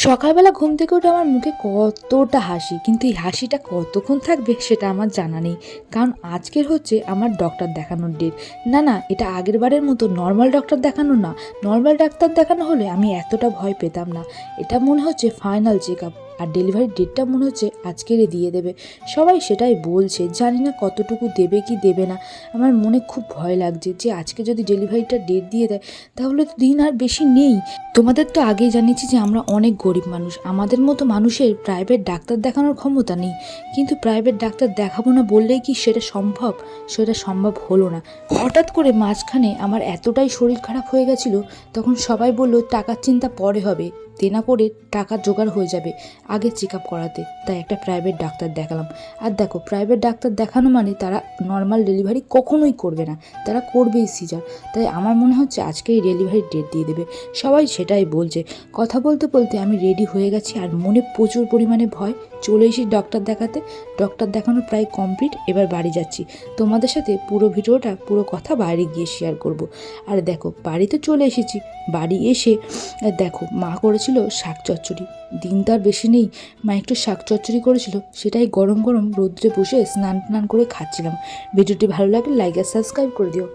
সকালবেলা ঘুম থেকে উঠে আমার মুখে কতটা হাসি, কিন্তু এই হাসিটা কতক্ষণ থাকবে সেটা আমার জানা নেই। কারণ আজকের হচ্ছে আমার ডক্টর দেখানোর ডেট। না না, এটা আগের বারের মতো নর্মাল ডক্টর দেখানো না। নর্মাল ডাক্তার দেখানো হলে আমি এতটা ভয় পেতাম না। এটা মনে হচ্ছে ফাইনাল চেক আপ, আর ডেলিভারির ডেটটা মনে হচ্ছে আজকেরই দিয়ে দেবে। সবাই সেটাই বলছে, জানি না কতটুকু দেবে কি দেবে না। আমার মনে খুব ভয় লাগছে যে আজকে যদি ডেলিভারিটা ডেট দিয়ে দেয় তাহলে তো দিন আর বেশি নেই। তোমাদের তো আগেই জানিয়েছি যে আমরা অনেক গরিব মানুষ, আমাদের মতো মানুষের প্রাইভেট ডাক্তার দেখানোর ক্ষমতা নেই। কিন্তু প্রাইভেট ডাক্তার দেখাবো না বললেই কি সেটা সম্ভব? সেটা সম্ভব হলো না। হঠাৎ করে মাঝখানে আমার এতটাই শরীর খারাপ হয়ে গেছিলো, তখন সবাই বলল টাকার চিন্তা পরে হবে, দেনা করে টাকা জোগাড় হয়ে যাবে, আগে চেক আপ করাতে। তাই একটা প্রাইভেট ডাক্তার দেখালাম। আর দেখো, প্রাইভেট ডাক্তার দেখানো মানে তারা নর্মাল ডেলিভারি কখনোই করবে না, তারা করবেই সিজার। তাই আমার মনে হচ্ছে আজকেই ডেলিভারির ডেট দিয়ে দেবে। সবাই সেটাই বলছে। কথা বলতে বলতে আমি রেডি হয়ে গেছি, আর মনে প্রচুর পরিমাণে ভয়। চলে এসেছি ডক্টর দেখাতে। ডক্টর দেখানো প্রায় কমপ্লিট, এবার বাড়ি যাচ্ছি। তোমাদের সাথে পুরো ভিডিওটা, পুরো কথা বাইরে গিয়ে শেয়ার করব। আর দেখো, বাড়িতে চলে এসেছি। বাড়ি এসে দেখো, মা করেছিল শাক চচ্চড়ি। দিন তার বেশি নেই, মা একটু শাক চচ্চড়ি করেছিল, সেটাই গরম গরম রোদ্রে বসে স্নান টান করে খাচ্ছিলাম। ভিডিওটি ভালো লাগলে লাইক আর সাবস্ক্রাইব করে দিও।